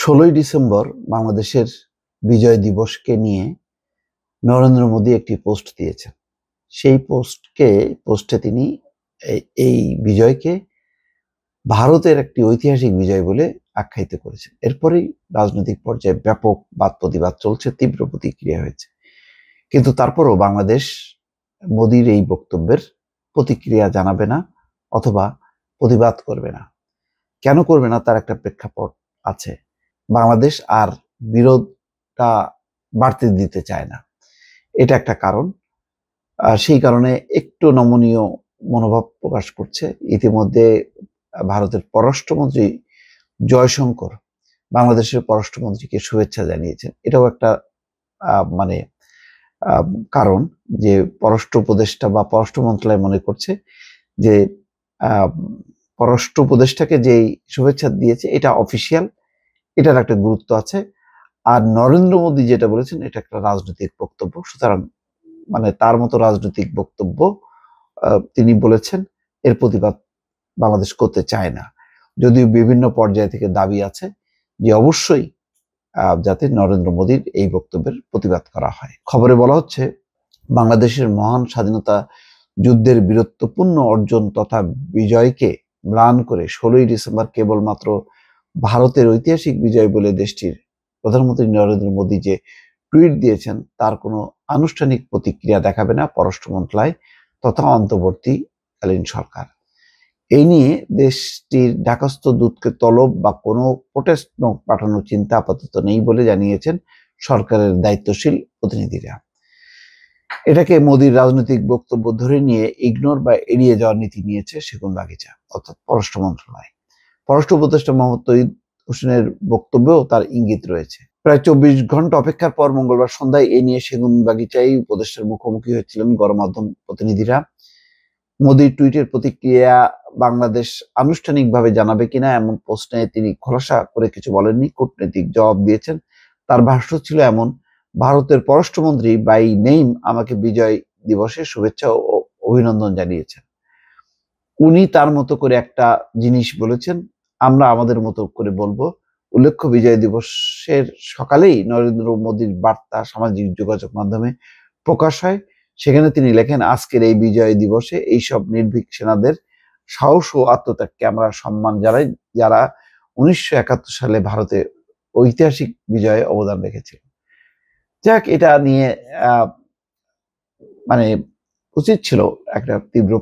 16ই December বাংলাদেশের বিজয় দিবসকে নিয়ে নরেন্দ্র মোদী একটি পোস্ট দিয়েছেন। সেই পোস্টে তিনি এই বিজয়কে ভারতের একটি ঐতিহাসিক বিজয় বলে আখ্যায়িত করেছেন। এরপরেই রাজনৈতিক পর্যায়ে ব্যাপক বাদ-প্রতিবাদ চলছে, তীব্র প্রতিক্রিয়া হয়েছে। কিন্তু তারপরও বাংলাদেশ মোদীর এই বক্তব্যের প্রতিক্রিয়া জানাবে না অথবা প্রতিবাদ করবে না। কেন করবে না তার একটা প্রেক্ষাপট আছে। বাংলাদেশ আর বিরোধটা বাড়তে দিতে চায় না, এটা একটা কারণ। সেই কারণে একটু নমনীয় মনোভাব প্রকাশ করছে। ইতিমধ্যে ভারতের পররাষ্ট্রমন্ত্রী জয়শঙ্কর বাংলাদেশের পররাষ্ট্রমন্ত্রীকে শুভেচ্ছা জানিয়েছেন। এটাও একটা মানে কারণ যে পররাষ্ট্র উপদেষ্টা বা পররাষ্ট্র মন্ত্রণালয় মনে করছে যে পররাষ্ট্র উপদেষ্টাকে যেই শুভেচ্ছা দিয়েছে এটা অফিসিয়াল, এটার একটা গুরুত্ব আছে। আর নরেন্দ্র মোদী যেটা বলেছেন এটা একটা রাজনৈতিক বক্তব্য, সুতরাং মানে তার মতো রাজনৈতিক বক্তব্য তিনি বলেছেন, এর প্রতিবাদ বাংলাদেশ করতে চায় না। যদিও বিভিন্ন পর্যায় থেকে দাবি আছে যে অবশ্যই যাতে নরেন্দ্র মোদীর এই বক্তব্যের প্রতিবাদ করা হয়। খবরে বলা হচ্ছে বাংলাদেশের মহান স্বাধীনতা যুদ্ধের বীরত্বপূর্ণ অর্জন তথা বিজয়কে ম্লান করে 16ই ডিসেম্বর কেবলমাত্র ভারতের ঐতিহাসিক বিজয় বলে দেশটির প্রধানমন্ত্রী নরেন্দ্র মোদী যে টুইট দিয়েছেন তার কোনো আনুষ্ঠানিক প্রতিক্রিয়া দেখাবে না পররাষ্ট্র মন্ত্রণালয় তথা অন্তর্বর্তীকালীন সরকার। এই নিয়ে দেশটির ঢাকাস্থ দূতকে তলব বা কোনো প্রোটেস্ট নোট পাঠানোর চিন্তা আপাতত নেই বলে জানিয়েছেন সরকারের দায়িত্বশীল প্রতিনিধিরা। এটাকে মোদীর রাজনৈতিক বক্তব্য ধরে নিয়ে ইগনোর বা এড়িয়ে যাওয়ার নীতি নিয়েছে সেগুনবাগিচা অর্থাৎ পররাষ্ট্র মন্ত্রণালয়। পররাষ্ট্র উপদেষ্টা মোহাম্মদ তৌহিদ হোসেনের বক্তব্যেও তার ইঙ্গিত রয়েছে। প্রায় 24 ঘন্টা অপেক্ষার পর মঙ্গলবার সন্ধ্যায় এ নিয়ে সেগুনবাগিচায় উপদেষ্টার মুখোমুখি হয়েছিলেন গণমাধ্যম প্রতিনিধিরা। মোদীর টুইটের প্রতিক্রিয়া বাংলাদেশ আনুষ্ঠানিকভাবে জানাবে কিনা এমন প্রশ্নে তিনি খোলাসা করে কিছু বলেননি, কূটনৈতিক জবাব দিয়েছেন। তার ভাষ্য ছিল এমন, ভারতের পররাষ্ট্রমন্ত্রী বাই নেইম আমাকে বিজয় দিবসের শুভেচ্ছা ও অভিনন্দন জানিয়েছেন। উনি তার মতো করে একটা জিনিস বলেছেন, আমরা আমাদের মতো করে বলবো। উল্লেখ্য বিজয় দিবসের সকালেই নরেন্দ্র মোদীর বার্তা সামাজিক যোগাযোগ মাধ্যমে প্রকাশ হয়। সেখানে তিনি লেখেন, আজকের এই বিজয় দিবসে এইসব নির্ভীক সেনাদের সাহস ও আত্মত্যাগকে আমরা সম্মান জানাই, যারা 1971 সালে ভারতে ঐতিহাসিক বিজয়ে অবদান রেখেছিল। যাক, এটা নিয়ে মানে উচিত ছিল একটা তীব্র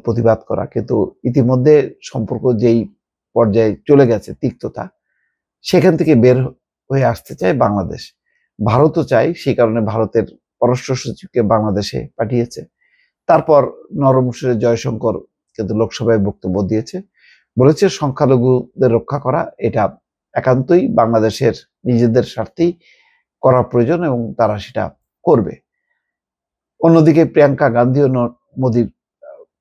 প্রতিবাদ করা, কিন্তু ইতিমধ্যে সম্পর্ক যেই পর্যায়ে চলে গেছে তিক্ততা, সেখান থেকে বের হয়ে আসতে চায় বাংলাদেশ। ভারতও চায়, সেই কারণে ভারতের পররাষ্ট্র সচিবকে বাংলাদেশে পাঠিয়েছে। তারপর নরম সুরে জয়শঙ্কর কিন্তু লোকসভায় বক্তব্য দিয়েছে, বলেছে সংখ্যালঘুদের রক্ষা করা এটা একান্তই বাংলাদেশের নিজেদের স্বার্থেই করা প্রয়োজন এবং তারা সেটা করবে। অন্যদিকে প্রিয়াঙ্কা গান্ধীও মোদীর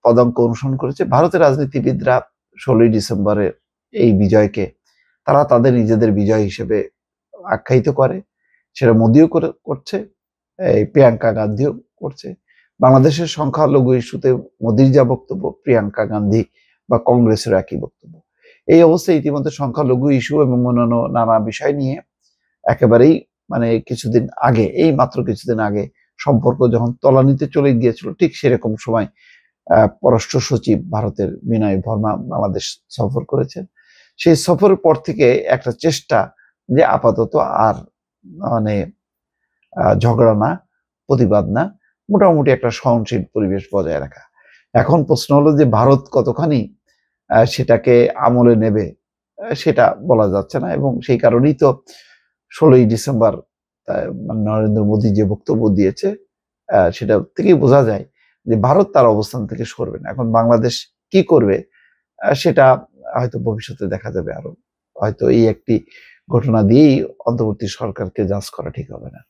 পদাঙ্ক অনুসরণ করেছে। ভারতের রাজনীতিবিদরা 16ই ডিসেম্বরের এই বিজয়কে তারা তাদের নিজেদের বিজয় হিসেবে আখ্যায়িত করে, সেটা মোদীও করছে, এই প্রিয়াঙ্কা গান্ধীও করছে। বাংলাদেশের সংখ্যালঘু ইস্যুতে মোদীর যা বক্তব্য, প্রিয়াঙ্কা গান্ধী বা কংগ্রেসের একই বক্তব্য। এই অবস্থায় ইতিমধ্যে সংখ্যালঘু ইস্যু এবং অন্যান্য নানা বিষয় নিয়ে একেবারেই মানে কিছুদিন আগে, এই মাত্র কিছুদিন আগে সম্পর্ক যখন তলানিতে চলে গিয়েছিল, ঠিক সেরকম সময় পররাষ্ট্র সচিব ভারতের বিনয় বর্মা বাংলাদেশ সফর করেছেন। সেই সফরের পর থেকে একটা চেষ্টা যে আপাতত আর মানে ঝগড়া না, প্রতিবাদ না, মোটামুটি একটা সহনশীল পরিবেশ বজায় রাখা। এখন প্রশ্ন হলো যে ভারত কতখানি সেটাকে আমলে নেবে সেটা বলা যাচ্ছে না, এবং সেই কারণেই তো 16ই ডিসেম্বর নরেন্দ্র মোদী যে বক্তব্য দিয়েছে সেটা থেকেই বোঝা যায় যে ভারত তার অবস্থান থেকে সরবে না। এখন বাংলাদেশ কি করবে সেটা হয়তো ভবিষ্যতে দেখা যাবে। আরো হয়তো এই একটি ঘটনা দিয়েই অন্তর্বর্তী সরকারকে জাজ করা ঠিক হবে না।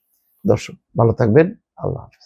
দর্শক ভালো থাকবেন, আল্লাহ হাফেজ।